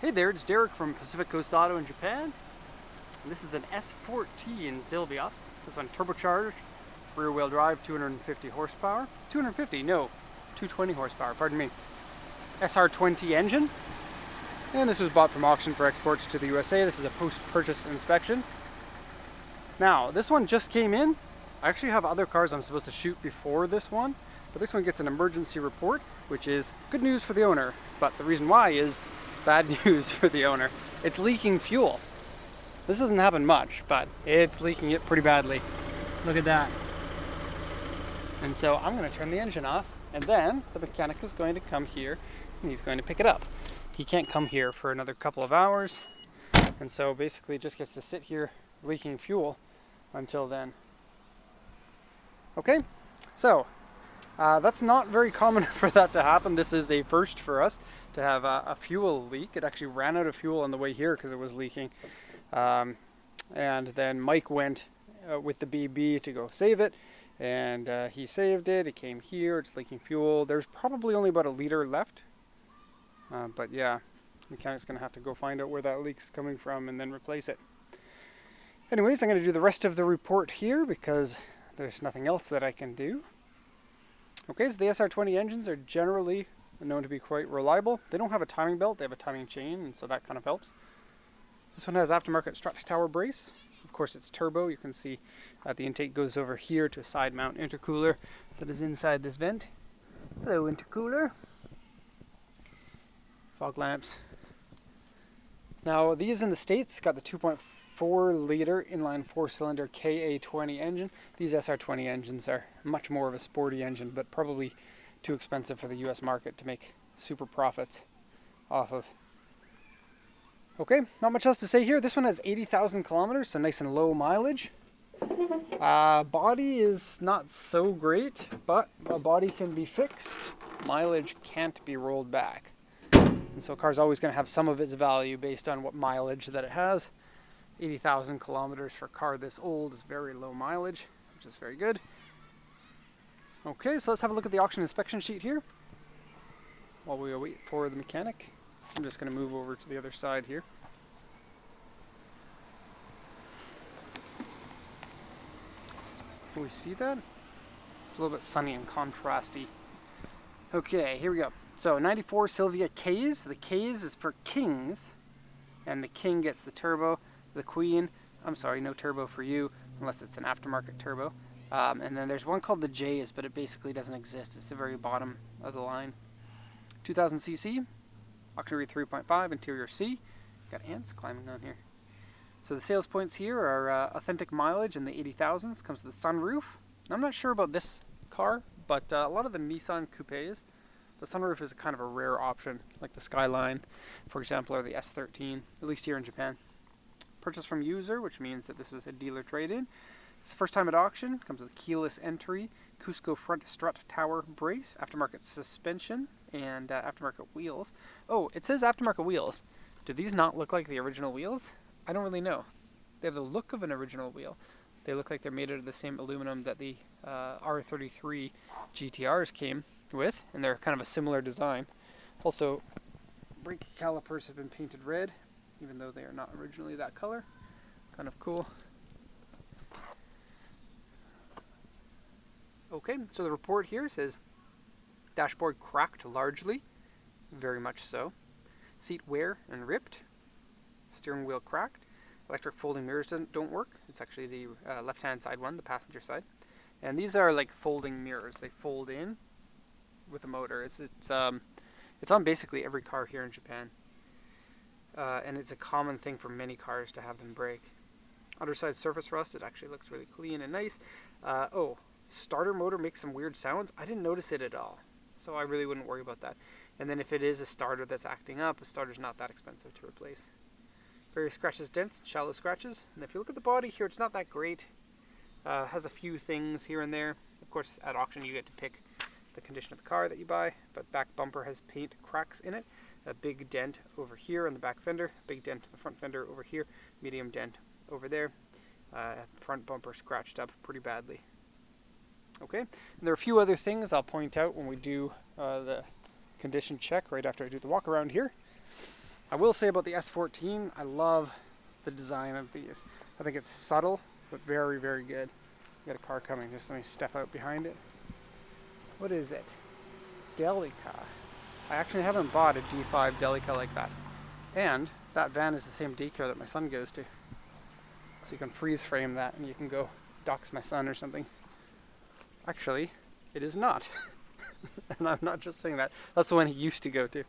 Hey there, it's Derek from Pacific Coast Auto in Japan. And this is an S14 Silvia. This one turbocharged, rear-wheel drive, 250 horsepower. 250, no, 220 horsepower, pardon me. SR20 engine. And this was bought from auction for exports to the USA. This is a post-purchase inspection. Now, this one just came in. I actually have other cars I'm supposed to shoot before this one, but this one gets an emergency report, which is good news for the owner. But the reason why is bad news for the owner. It's leaking fuel. This doesn't happen much, but it's leaking it pretty badly. Look at that. And so I'm going to turn the engine off, and then the mechanic is going to come here and he's going to pick it up. He can't come here for another couple of hours, and so basically it just gets to sit here leaking fuel until then. Okay, so that's not very common for that to happen. This is a first for us to have a fuel leak. It actually ran out of fuel on the way here because it was leaking. And then Mike went with the BB to go save it, and he saved it. It came here, it's leaking fuel. There's probably only about a liter left. But yeah, the mechanic's gonna have to go find out where that leak's coming from and then replace it. Anyways, I'm gonna do the rest of the report here because there's nothing else that I can do. Okay, so the SR20 engines are generally known to be quite reliable. They don't have a timing belt, they have a timing chain, and so that kind of helps. This one has aftermarket strut tower brace. Of course, it's turbo. You can see the intake goes over here to a side mount intercooler that is inside this vent. Hello, intercooler. Fog lamps. Now, these in the States got the 2.4 liter inline 4-cylinder KA20 engine. These SR20 engines are much more of a sporty engine, but probably too expensive for the US market to make super profits off of. Okay, not much else to say here. This one has 80,000 kilometers, so nice and low mileage. Body is not so great, but a body can be fixed. Mileage can't be rolled back. And so a car's always going to have some of its value based on what mileage that it has. 80,000 kilometers for a car this old is very low mileage, which is very good. Okay, so let's have a look at the auction inspection sheet here while we wait for the mechanic. I'm just going to move over to the other side here. Can we see that? It's a little bit sunny and contrasty. Okay, here we go. So 94 Silvia K's. The K's is for kings, and the king gets the turbo. The queen, I'm sorry, no turbo for you, unless it's an aftermarket turbo. And then there's one called the J's, but it basically doesn't exist. It's the very bottom of the line. 2000 cc, auction rate 3.5, interior C. Got ants climbing on here. So the sales points here are authentic mileage in the 80,000s. Comes with the sunroof. I'm not sure about this car, but a lot of the Nissan coupes, the sunroof is kind of a rare option, like the Skyline, for example, or the S14, at least here in Japan. Purchase from user, which means that this is a dealer trade-in. It's the first time at auction. Comes with keyless entry, Cusco front strut tower brace, aftermarket suspension, and aftermarket wheels. Oh, it says aftermarket wheels. Do these not look like the original wheels? I don't really know. They have the look of an original wheel. They look like they're made out of the same aluminum that the R33 GTRs came with, and they're kind of a similar design. Also, brake calipers have been painted red, even though they are not originally that color. Kind of cool. Okay, so the report here says dashboard cracked largely, very much so. Seat wear and ripped. Steering wheel cracked. Electric folding mirrors don't work. It's actually the left-hand side one, the passenger side. And these are like folding mirrors. They fold in with a motor. It's on basically every car here in Japan. And it's a common thing for many cars to have them break. Underside surface rust. It actually looks really clean and nice. Starter motor makes some weird sounds. I didn't notice it at all, so I really wouldn't worry about that. And then if it is a starter that's acting up, a starter's not that expensive to replace. Various scratches, dents, and shallow scratches. And if you look at the body here, it's not that great. Has a few things here and there. Of course, at auction you get to pick the condition of the car that you buy, but back bumper has paint cracks in it. A big dent over here on the back fender, big dent in the front fender over here, medium dent over there. Front bumper scratched up pretty badly. Okay, and there are a few other things I'll point out when we do the condition check right after I do the walk around here. I will say about the S14, I love the design of these. I think it's subtle, but very, very good. We got a car coming, just let me step out behind it. What is it? Delica. I actually haven't bought a D5 Delica like that. And that van is the same daycare that my son goes to. So you can freeze frame that and you can go dox my son or something. Actually, it is not. And I'm not just saying that. That's the one he used to go to.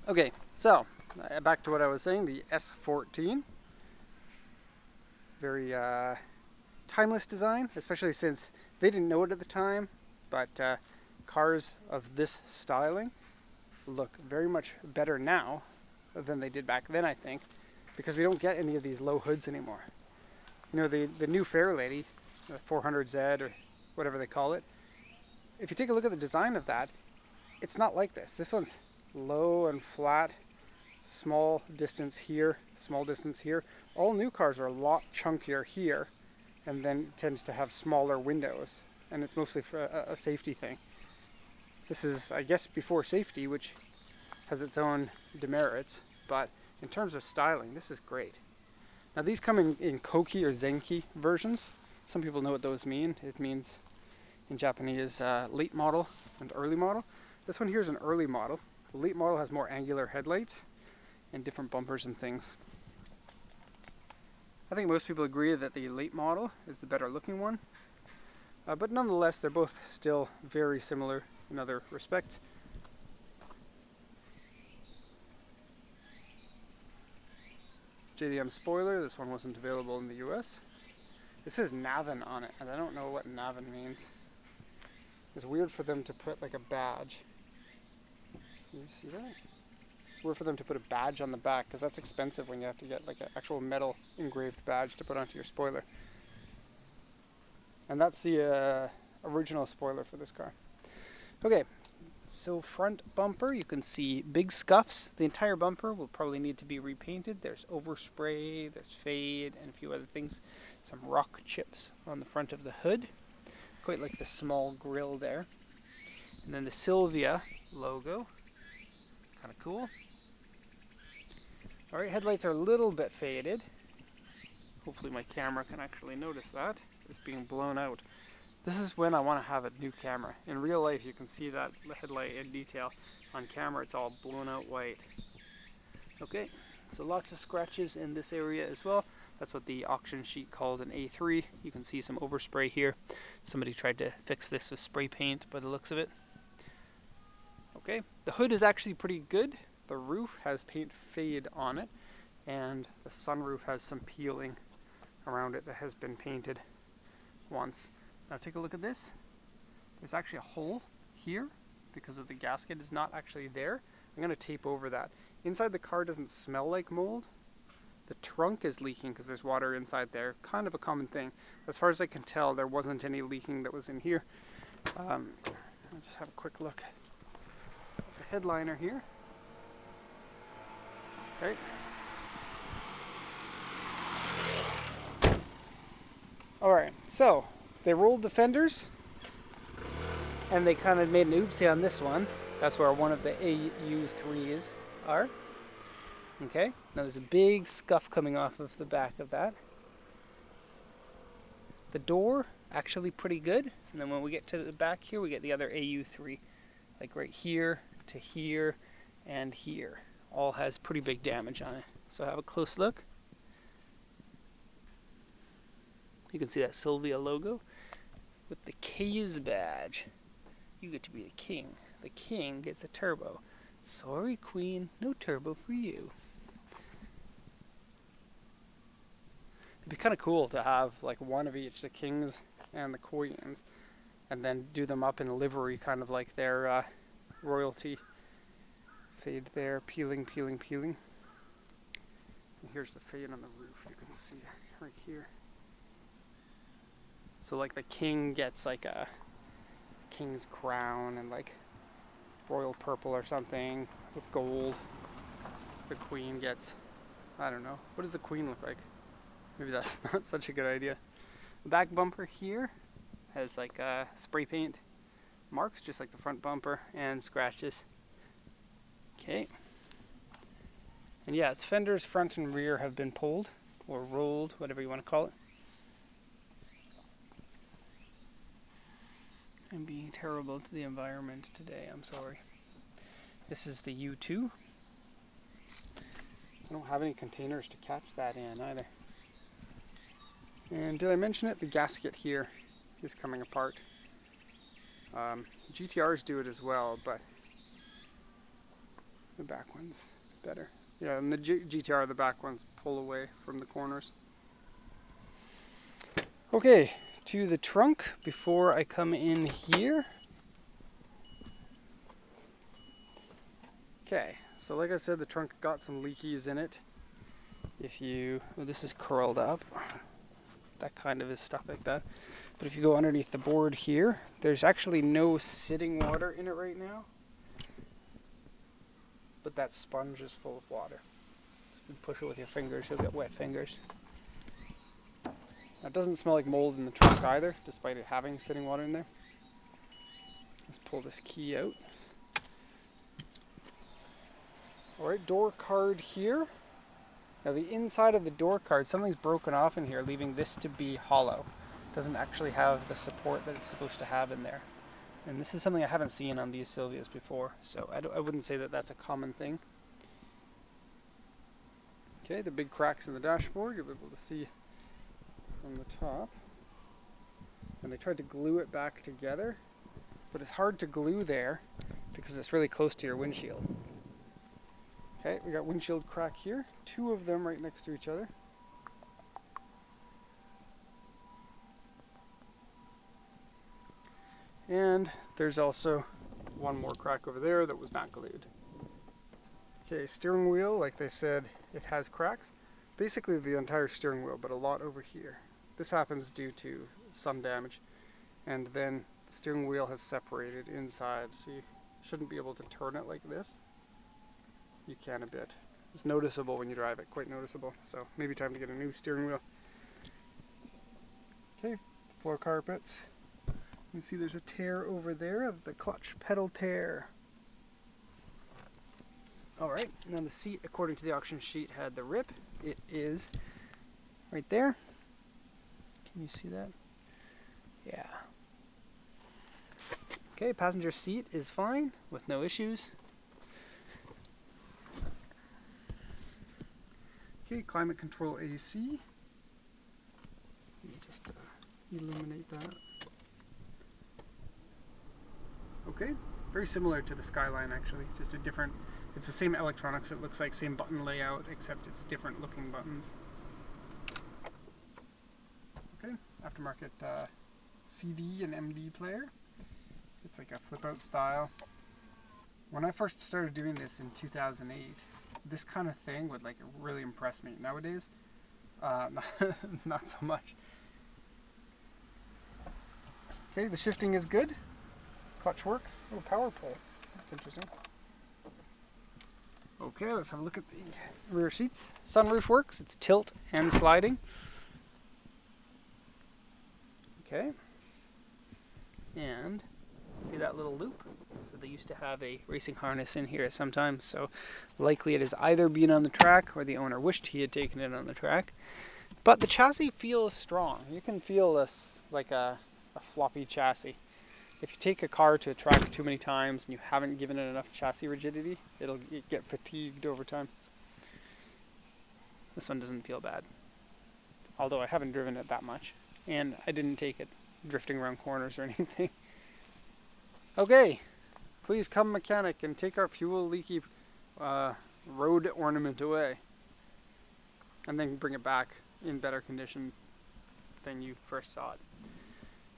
Okay, so back to what I was saying, the S14. Very timeless design, especially since they didn't know it at the time, but cars of this styling look very much better now than they did back then, I think, because we don't get any of these low hoods anymore. You know, the new Fairlady, the 400Z or whatever they call it, if you take a look at the design of that, it's not like this. This one's low and flat, small distance here, small distance here. All new cars are a lot chunkier here, and then tends to have smaller windows, and it's mostly for a safety thing. This is, I guess, before safety, which has its own demerits, but in terms of styling, this is great. Now these come in Koki or Zenki versions. Some people know what those mean. It means in Japanese late model and early model. This one here is an early model. The late model has more angular headlights and different bumpers and things. I think most people agree that the late model is the better looking one, but nonetheless they're both still very similar in other respects. JDM spoiler, this one wasn't available in the US. This says Navin on it, and I don't know what Navin means. It's weird for them to put like a badge. Can you see that? It's weird for them to put a badge on the back, because that's expensive when you have to get like an actual metal engraved badge to put onto your spoiler. And that's the original spoiler for this car. Okay, so front bumper, you can see big scuffs. The entire bumper will probably need to be repainted. There's overspray, there's fade, and a few other things. Some rock chips on the front of the hood. Quite like the small grille there. And then the Silvia logo. Kind of cool. Alright, headlights are a little bit faded. Hopefully my camera can actually notice that. It's being blown out. This is when I want to have a new camera. In real life you can see that headlight in detail. On camera it's all blown out white. Okay, so lots of scratches in this area as well. That's what the auction sheet called an A3. You can see some overspray here. Somebody tried to fix this with spray paint by the looks of it. Okay, the hood is actually pretty good. The roof has paint fade on it, and the sunroof has some peeling around it that has been painted once. Now take a look at this. There's actually a hole here because of the gasket is not actually there. I'm going to tape over that. Inside the car doesn't smell like mold. The trunk is leaking because there's water inside there. Kind of a common thing. As far as I can tell, there wasn't any leaking that was in here. Let's just have a quick look at the headliner here. Okay. Alright, so they rolled the fenders and they kind of made an oopsie on this one. That's where one of the AU3s are. Okay, now there's a big scuff coming off of the back of that. The door, actually pretty good. And then when we get to the back here, we get the other AU3. Like right here to here and here. All has pretty big damage on it. So have a close look. You can see that Silvia logo with the K's badge. You get to be the king. The king gets a turbo. Sorry, queen, no turbo for you. It'd be kind of cool to have like one of each, the kings and the queens, and then do them up in livery, kind of like their royalty. Fade there, peeling, peeling, peeling. And here's the fade on the roof, you can see right here. So like the king gets like a king's crown and like royal purple or something with gold. The queen gets, I don't know, what does the queen look like? Maybe that's not such a good idea. The back bumper here has like spray paint marks, just like the front bumper, and scratches. Okay, And yeah, its fenders front and rear have been pulled, or rolled, whatever you want to call it. I'm being terrible to the environment today, I'm sorry. This is the U2. I don't have any containers to catch that in either. And did I mention it? The gasket here is coming apart. GTRs do it as well, but the back one's better. Yeah, and the GTR, the back ones pull away from the corners. Okay, to the trunk before I come in here. Okay, so like I said, the trunk got some leakies in it. Well, this is curled up. That kind of is stuck like that. But if you go underneath the board here, there's actually no sitting water in it right now. But that sponge is full of water. So if you push it with your fingers, you'll get wet fingers. Now, it doesn't smell like mold in the trunk either, despite it having sitting water in there. Let's pull this key out. Alright, door card here. Now the inside of the door card, something's broken off in here, leaving this to be hollow. It doesn't actually have the support that it's supposed to have in there. And this is something I haven't seen on these Silvias before, so I wouldn't say that that's a common thing. Okay, the big cracks in the dashboard, you'll be able to see from the top. And they tried to glue it back together, but it's hard to glue there because it's really close to your windshield. Okay, we got windshield crack here, 2 of them right next to each other. And there's also one more crack over there that was not glued. Okay, steering wheel, like they said, it has cracks. Basically the entire steering wheel, but a lot over here. This happens due to some damage. And then the steering wheel has separated inside, so you shouldn't be able to turn it like this. You can a bit. It's noticeable when you drive it, quite noticeable. So maybe time to get a new steering wheel. Okay, floor carpets. You can see there's a tear over there, the clutch pedal tear. Alright, now the seat, according to the auction sheet, had the rip. It is right there. Can you see that? Yeah. Okay, passenger seat is fine, with no issues. Okay, climate control AC. Let me just illuminate that. Okay, very similar to the Skyline actually, just a different, it's the same electronics, it looks like, same button layout, except it's different looking buttons. Okay, aftermarket CD and MD player. It's like a flip out style. When I first started doing this in 2008, this kind of thing would like really impress me. Nowadays, not so much. Okay, the shifting is good. Clutch works. Oh, power pull. That's interesting. Okay, let's have a look at the rear seats. Sunroof works. It's tilt and sliding. Okay. And see that little loop? So they used to have a racing harness in here sometimes, so likely it has either been on the track or the owner wished he had taken it on the track. But the chassis feels strong. You can feel this like a floppy chassis. If you take a car to a track too many times and you haven't given it enough chassis rigidity, it'll get fatigued over time. This one doesn't feel bad, although I haven't driven it that much, and I didn't take it drifting around corners or anything. Okay, please come mechanic and take our fuel leaky road ornament away, and then bring it back in better condition than you first saw it.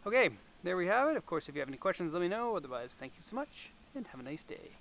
Okay, there we have it. Of course, if you have any questions, let me know. Otherwise, thank you so much, and have a nice day.